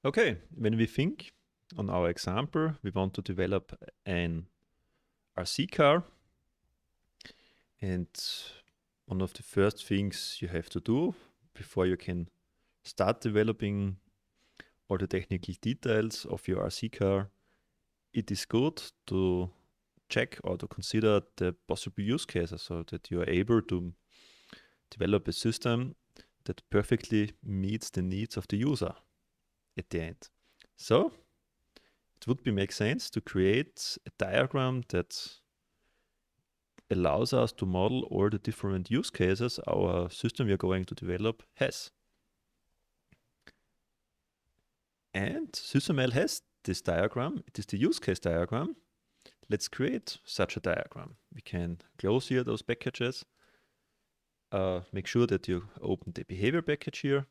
Okay, when we think on our example, we want to develop an RC car, and one of the first things you have to do before you can start developing all the technical details of your RC car, it is good to check or to consider the possible use cases so that you are able to develop a system that perfectly meets the needs of the user at the end. So it would make sense to create a diagram that allows us to model all the different use cases our system we are going to develop has. And SysML has this diagram. It is the use case diagram. Let's create such a diagram. We can close here those packages. Make sure that you open the behavior package here.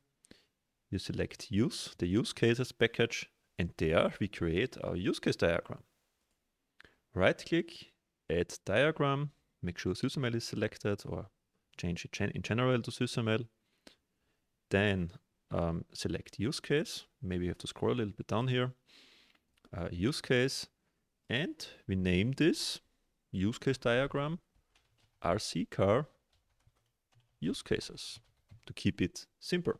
You select use, the use cases package, and there we create our use case diagram. Right click, add diagram, make sure SysML is selected or change it in general to SysML. Then select use case. Maybe you have to scroll a little bit down here. Use case, and we name this use case diagram RC car use cases to keep it simple.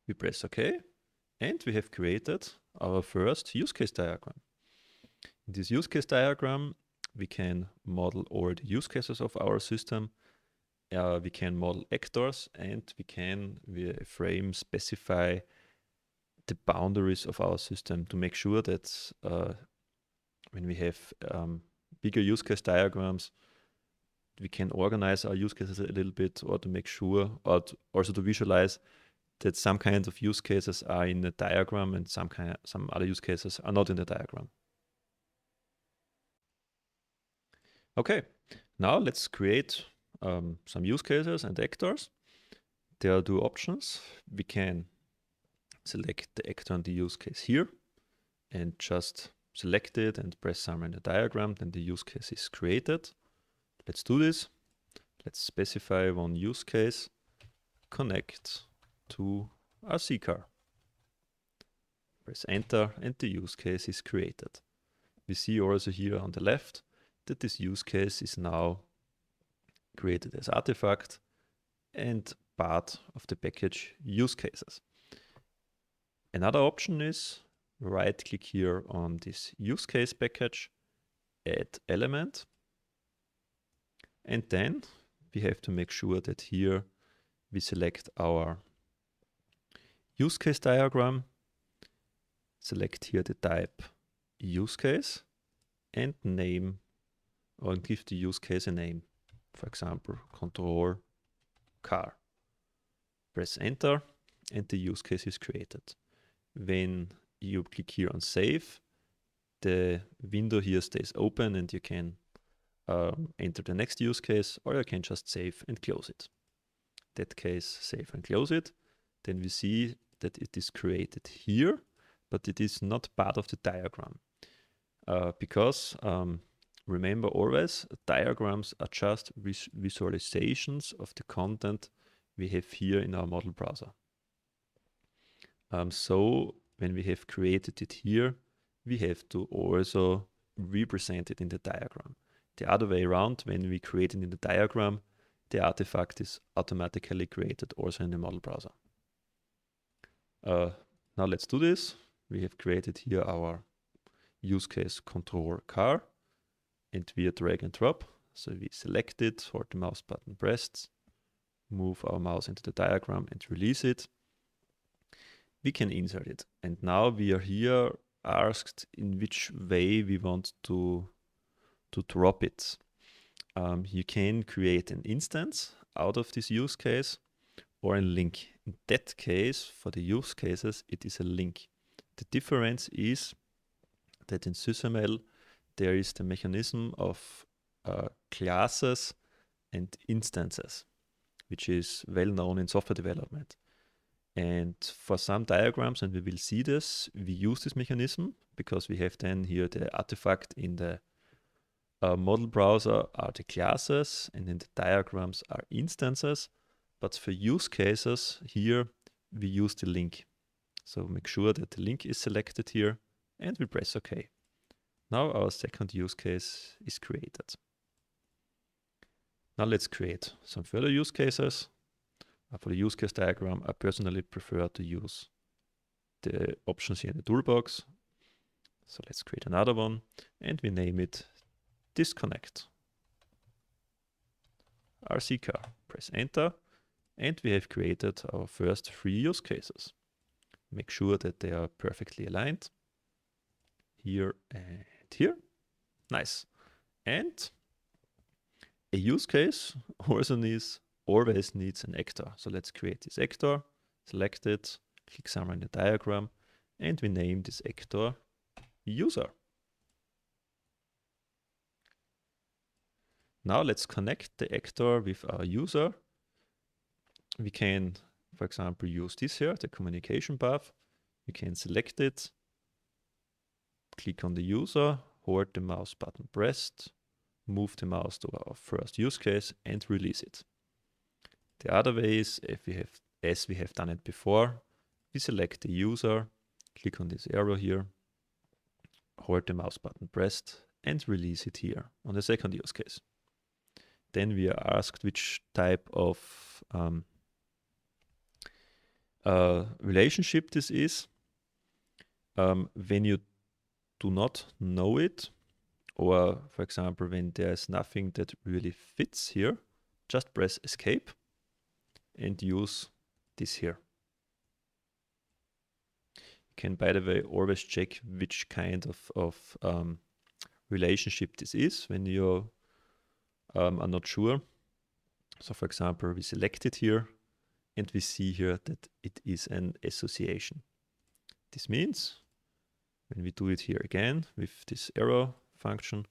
We press OK, and we have created our first use case diagram. In this use case diagram, we can model all the use cases of our system. We can model actors, and we can, via a frame, specify the boundaries of our system to make sure that when we have bigger use case diagrams, we can organize our use cases a little bit, or to make sure, or also to visualize that some kinds of use cases are in the diagram and some other use cases are not in the diagram. Okay, now let's create some use cases and actors. There are two options. We can select the actor and the use case here and just select it and press somewhere in the diagram, then the use case is created. Let's do this. Let's specify one use case, connect to RC car. Press enter and the use case is created. We see also here on the left that this use case is now created as artifact and part of the package use cases. Another option is right click here on this use case package, add element, and then we have to make sure that here we select our use case diagram, select here the type use case, and name or give the use case a name. For example, control car. Press enter and the use case is created. When you click here on save, the window here stays open and you can enter the next use case, or you can just save and close it. That case, save and close it. Then we see that it is created here, but it is not part of the diagram. Because remember always, diagrams are just visualizations of the content we have here in our model browser. So when we have created it here, we have to also represent it in the diagram. The other way around, when we create it in the diagram, the artifact is automatically created also in the model browser. Now let's do this. We have created here our use case control car, and via drag and drop. So we select it, hold the mouse button pressed, move our mouse into the diagram and release it. We can insert it. And now we are here asked in which way we want to drop it. You can create an instance out of this use case or a link. In that case, for the use cases, it is a link. The difference is that in SysML, there is the mechanism of classes and instances, which is well known in software development. And for some diagrams, and we will see this, we use this mechanism because we have then here the artifact in the model browser are the classes, and in the diagrams are instances. But for use cases here, we use the link. So make sure that the link is selected here and we press OK. Now our second use case is created. Now let's create some further use cases. For the use case diagram, I personally prefer to use the options here in the toolbox. So let's create another one and we name it disconnect RC car. Press enter and we have created our first 3 use cases. Make sure that they are perfectly aligned. Here and here. Nice. And a use case always needs an actor. So let's create this actor, select it, click somewhere in the diagram, and we name this actor user. Now let's connect the actor with our user. We can, for example, use this here, the communication path. We can select it, click on the user, hold the mouse button pressed, move the mouse to our first use case and release it. The other way is, as we have done it before, we select the user, click on this arrow here, hold the mouse button pressed and release it here on the second use case. Then we are asked which type of relationship this is. When you do not know it, or for example, when there's nothing that really fits here, just press escape and use this here. You can, by the way, always check which kind of relationship this is when you are not sure. So for example, we select it here and we see here that it is an association. This means when we do it here again with this arrow function,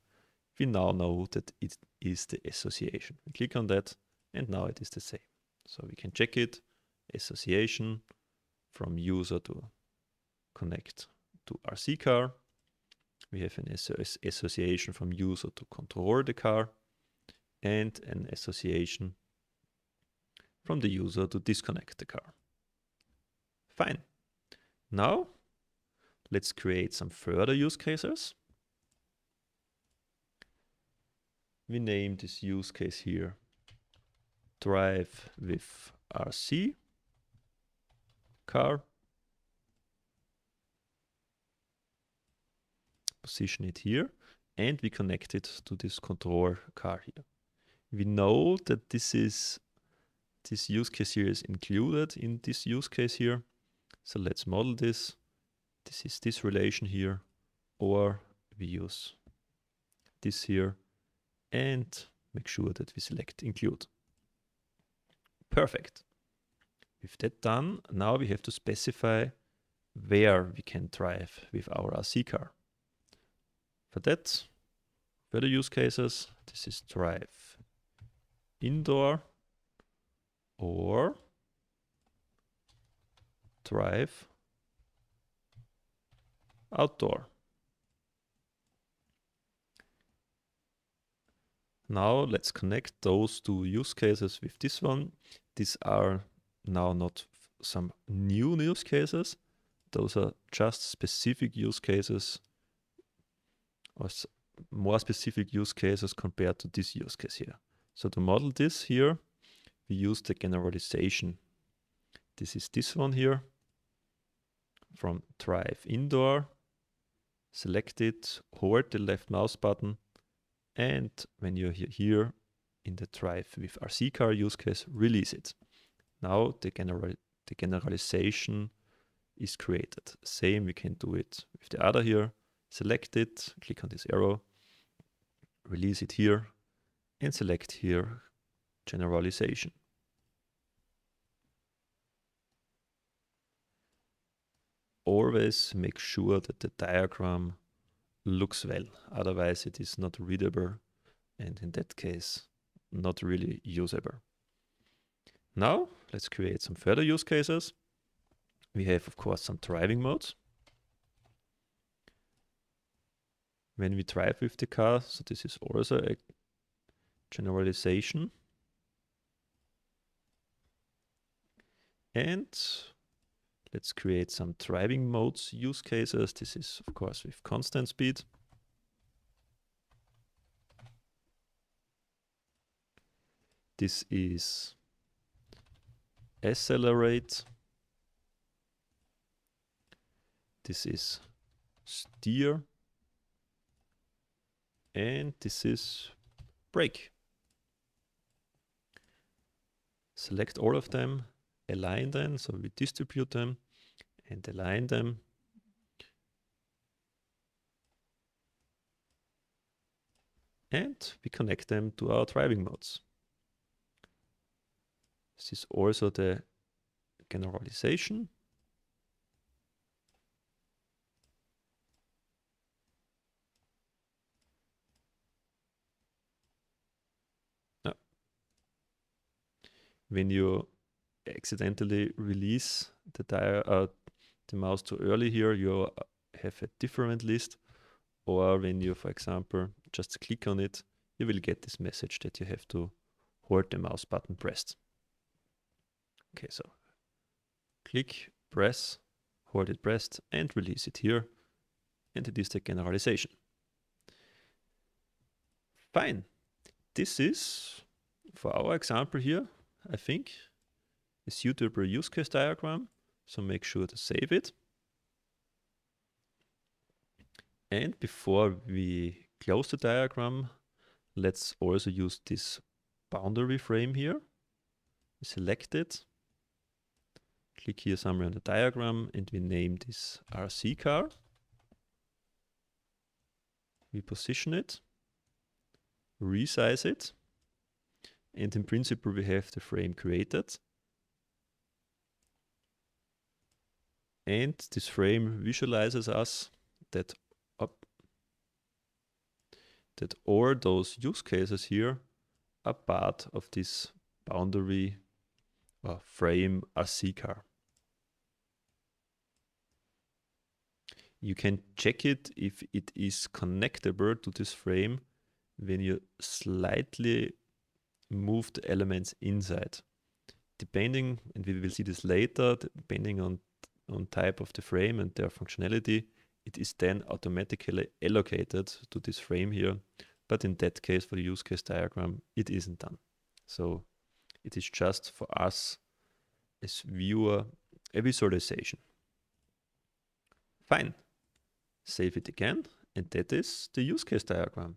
we now know that it is the association. We click on that and now it is the same. So we can check it, association from user to connect to RC car. We have an association from user to control the car and an association from the user to disconnect the car. Fine. Now let's create some further use cases. We name this use case here drive with RC car. Position it here and we connect it to this control car here. We know that this use case here is included in this use case here. So let's model this. This is this relation here, or we use this here and make sure that we select include. Perfect. With that done, now we have to specify where we can drive with our RC car. For that, further use cases, this is drive indoor or drive outdoor. Now let's connect those 2 use cases with this one. These are now not some new use cases. Those are just specific use cases or more specific use cases compared to this use case here. So to model this here, we use the generalization. This is this one here from drive indoor. Select it, hold the left mouse button, and when you're here in the drive with RC car use case, release it. Now the generalization is created. Same, we can do it with the other here. Select it, click on this arrow, release it here, and select here generalization. Always make sure that the diagram looks well, otherwise it is not readable and in that case not really usable. Now let's create some further use cases. We have of course some driving modes. When we drive with the car, so this is also a generalization. And let's create some driving modes use cases. This is, of course, with constant speed. This is accelerate. This is steer. And this is brake. Select all of them, align them, so we distribute them and align them. And we connect them to our driving modes. This is also the generalization. When you accidentally release the mouse too early here, you have a different list. Or when you, for example, just click on it, you will get this message that you have to hold the mouse button pressed. Okay, so click, press, hold it pressed, and release it here. And it is the generalization. Fine. This is, for our example here, I think, a suitable use case diagram. So make sure to save it. And before we close the diagram, let's also use this boundary frame here. Select it. Click here somewhere on the diagram and we name this RC car. We position it, resize it, and in principle we have the frame created. And this frame visualizes us that all those use cases here are part of this boundary or frame RC car. You can check it if it is connectable to this frame when you slightly move the elements inside. Depending, and we will see this later, depending on type of the frame and their functionality, it is then automatically allocated to this frame here. But in that case, for the use case diagram, it isn't done. So it is just for us as viewer, a visualization. Fine. Save it again, and that is the use case diagram.